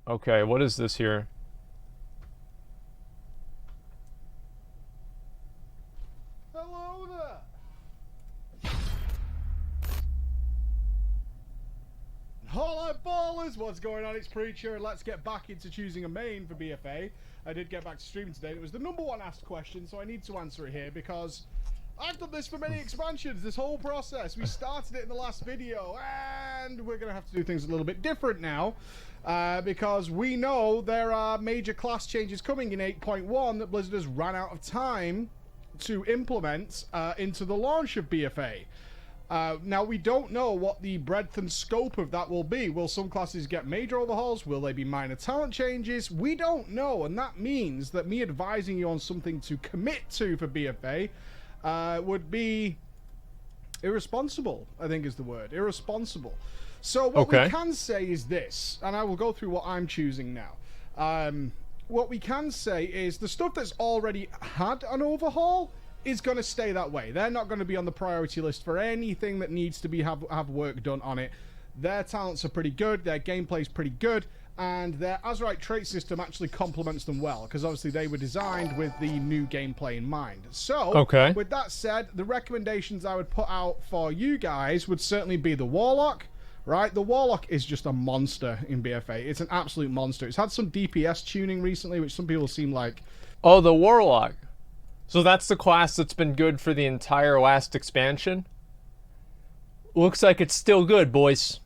Okay, what is this here? Hello there. Alright ballers, what's going on? It's Preacher, and let's get back into choosing a main for BfA. I did get back to streaming today, and it was the #1 asked question, so I need to answer it here because I've done this for many expansions, this whole process. We started it in the last video, and we're going to have to do things a little bit different now. Because we know there are major class changes coming in 8.1 that Blizzard has run out of time to implement into the launch of BfA. Now, we don't know what the breadth and scope of that will be. Will some classes get major overhauls? Will they be minor talent changes? We don't know, and that means that me advising you on something to commit to for BfA would be irresponsible, I think is the word. Irresponsible. So what we can say is this, and I will go through what I'm choosing now. What we can say is the stuff that's already had an overhaul is going to stay that way. They're not going to be on the priority list for anything that needs to be have work done on it. Their talents are pretty good, their gameplay's pretty good, and their Azurite trait system actually complements them well, because obviously they were designed with the new gameplay in mind. So, with that said, the recommendations I would put out for you guys would certainly be the Warlock, right? The Warlock is just a monster in BfA. It's an absolute monster. It's had some DPS tuning recently, which some people seem like... Oh, the Warlock. So that's the class that's been good for the entire last expansion? Looks like it's still good, boys.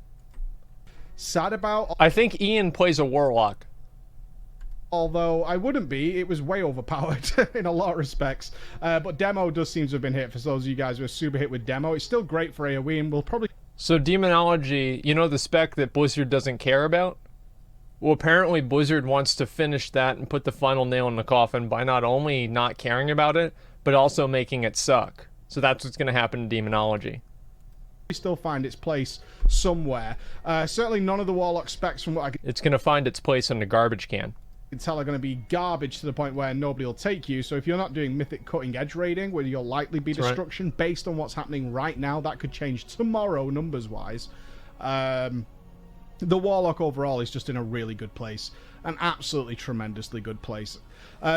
Sad about... I think Ian plays a Warlock. Although I wouldn't be, it was way overpowered in a lot of respects. But Demo does seem to have been hit for those of you guys who are super hit with Demo. It's still great for AoE, and we'll probably... So Demonology, you know the spec that Blizzard doesn't care about? Well, apparently Blizzard wants to finish that and put the final nail in the coffin by not only not caring about it, but also making it suck. So that's what's going to happen to Demonology. Still find its place somewhere. Certainly none of the Warlock specs from what I can... It's going to find its place in the garbage can. Tell are going to be garbage to the point where nobody will take you. So if you're not doing mythic cutting edge raiding, where you'll likely be destruction based on what's happening right now, that could change tomorrow numbers wise. The Warlock overall is just in a really good place, an absolutely tremendously good place.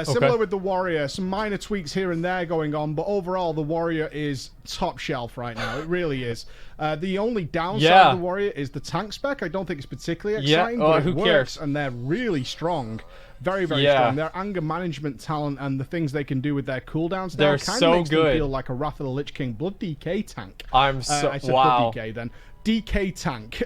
Similar with the Warrior, some minor tweaks here and there going on, but overall the Warrior is top shelf right now. It really is. The only downside of the Warrior is the tank spec. I don't think it's particularly exciting, but it works, and they're really strong. Very, very strong. Their anger management talent and the things they can do with their cooldowns now kind of makes them feel like a Wrath of the Lich King Blood DK tank. I'm so... I said Blood DK then. DK tank,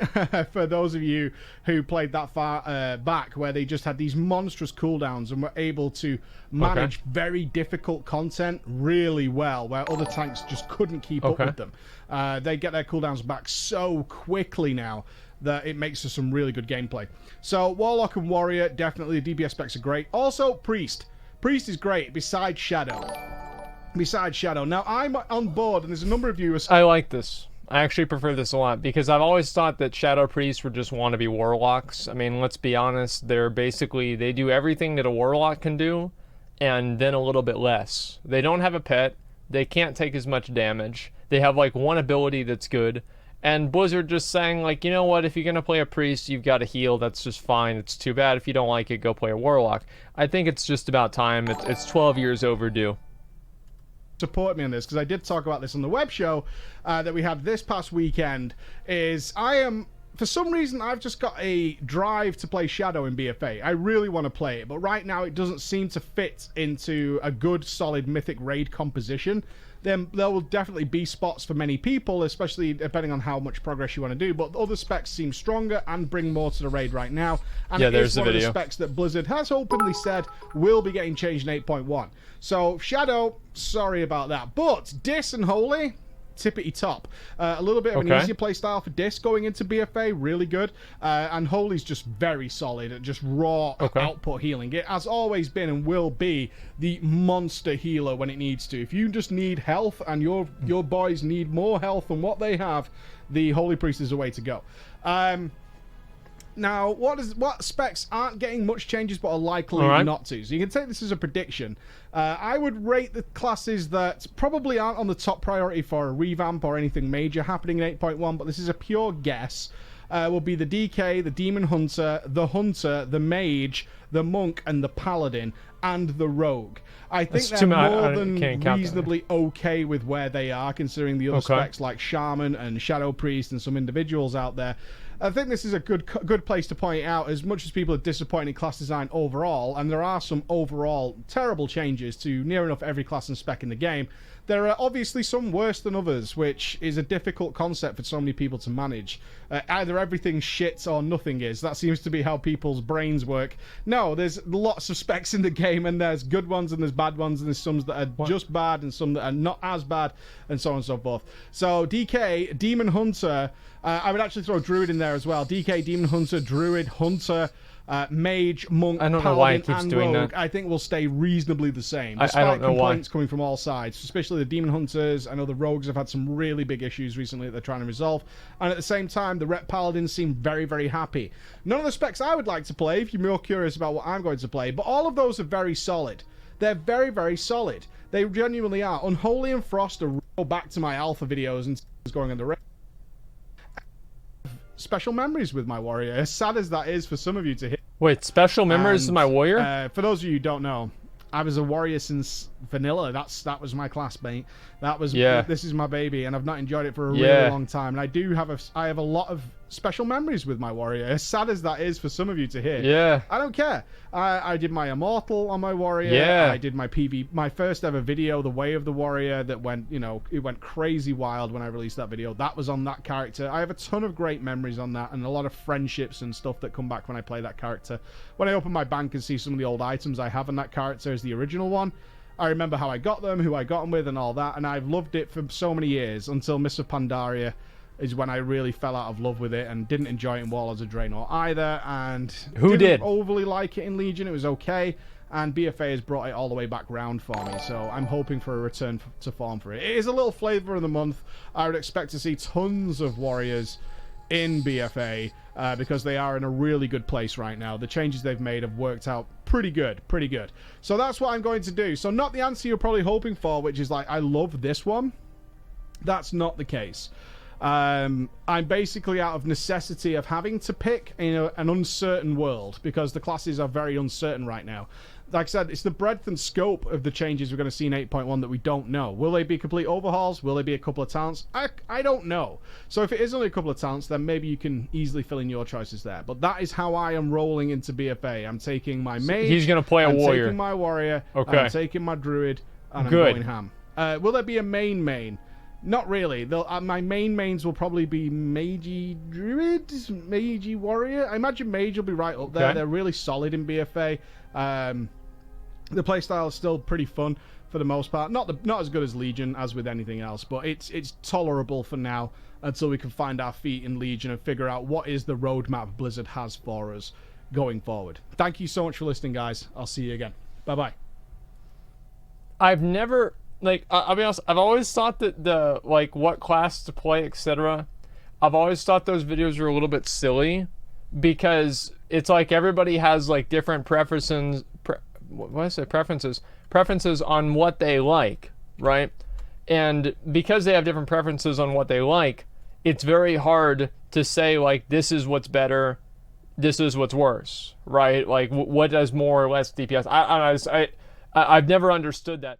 for those of you who played that far back, where they just had these monstrous cooldowns and were able to manage very difficult content really well, where other tanks just couldn't keep up with them. They get their cooldowns back so quickly now that it makes for some really good gameplay. So Warlock and Warrior, definitely the DPS specs are great. Also Priest. Priest is great, besides Shadow. Now I'm on board, and there's a number of you... I like this. I actually prefer this a lot, because I've always thought that Shadow Priests were just wannabe Warlocks. I mean, let's be honest, they're basically, they do everything that a Warlock can do, and then a little bit less. They don't have a pet, they can't take as much damage, they have like one ability that's good, and Blizzard just saying like, you know what, if you're gonna play a Priest, you've got to heal, that's just fine, it's too bad if you don't like it, go play a Warlock. I think it's just about time, it's 12 years overdue. Support me on this, because I did talk about this on the web show that we had this past weekend, is I am, for some reason, I've just got a drive to play Shadow in BfA. I really want to play it, but right now it doesn't seem to fit into a good, solid Mythic raid composition. Then there will definitely be spots for many people, especially depending on how much progress you want to do, but other specs seem stronger and bring more to the raid right now. And yeah, there's one of the specs that Blizzard has openly said will be getting changed in 8.1. So Shadow, sorry about that. But Dis and Holy, tippity top. A little bit of an easier play style for Dis going into BfA, really good. And Holy's just very solid at just raw output healing. It has always been and will be the monster healer when it needs to. If you just need health and your boys need more health than what they have, the Holy Priest is the way to go. Now, what specs aren't getting much changes but are likely not to? So you can take this as a prediction. I would rate the classes that probably aren't on the top priority for a revamp or anything major happening in 8.1, but this is a pure guess. will be the DK, the Demon Hunter, the Mage, the Monk, and the Paladin, and the Rogue. I think they're more than reasonably okay with where they are, considering the other specs like Shaman and Shadow Priest and some individuals out there. I think this is a good place to point out, as much as people are disappointed in class design overall, and there are some overall terrible changes to near enough every class and spec in the game, there are obviously some worse than others, which is a difficult concept for so many people to manage. Either everything's shit or nothing is. That seems to be how people's brains work. No, there's lots of specs in the game, and there's good ones and there's bad ones, and there's some that are just bad and some that are not as bad, and so on and so forth. So DK, Demon Hunter, I would actually throw Druid in there as well. DK, Demon Hunter, Druid, Hunter, Mage, Monk, Paladin, and Rogue, I think will stay reasonably the same. Despite I don't know complaints why. coming from all sides, especially the Demon Hunters. I know the Rogues have had some really big issues recently that they're trying to resolve. And at the same time, the Rep Paladins seem very, very happy. None of the specs I would like to play, if you're more curious about what I'm going to play, but all of those are very solid. They're very, very solid. They genuinely are. Unholy and Frost are go back to my alpha videos and going on the race. Special memories with my warrior, as sad as that is for some of you to hear. Wait, special memories of my warrior? For those of you who don't know, I was a warrior since vanilla. That was my classmate. That was This is my baby, and I've not enjoyed it for a really long time. And I have a lot of special memories with my warrior, as sad as that is for some of you to hear. Yeah. I don't care. I did my immortal on my warrior. Yeah. I did my first ever video, the Way of the Warrior, that went, it went crazy wild when I released that video. That was on that character. I have a ton of great memories on that, and a lot of friendships and stuff that come back when I play that character. When I open my bank and see some of the old items I have on that character as the original one, I remember how I got them, who I got them with, and all that, and I've loved it for so many years, until Mists of Pandaria is when I really fell out of love with it and didn't enjoy it in Warlords of Draenor either, and didn't overly like it in Legion. It was okay, and BfA has brought it all the way back round for me, so I'm hoping for a return to form for it. It is a little flavour of the month. I would expect to see tons of warriors in BfA, because they are in a really good place right now. The changes they've made have worked out pretty good. So that's what I'm going to do. So not the answer you're probably hoping for, which is like, I love this one. That's not the case. I'm basically out of necessity of having to pick in an uncertain world, because the classes are very uncertain right now. Like I said, it's the breadth and scope of the changes we're going to see in 8.1 that we don't know. Will they be complete overhauls? Will they be a couple of talents? I don't know. So if it is only a couple of talents, then maybe you can easily fill in your choices there. But that is how I am rolling into BfA. I'm taking my mage. He's going to play a warrior. I'm taking my warrior. Okay. I'm taking my druid. And I'm going ham. Will there be a main? Not really. My mains will probably be Magey Druid, Magey Warrior. I imagine Mage will be right up there. They're really solid in BfA. The playstyle is still pretty fun for the most part. Not as good as Legion as with anything else, but it's tolerable for now until we can find our feet in Legion and figure out what is the roadmap Blizzard has for us going forward. Thank you so much for listening, guys. I'll see you again. Bye-bye. I've never... I'll be honest, I've always thought that what class to play, etc. I've always thought those videos were a little bit silly, because it's like everybody has like different preferences on what they like, right? And because they have different preferences on what they like, it's very hard to say like, this is what's better, this is what's worse, right? Like what does more or less DPS? I've never understood that.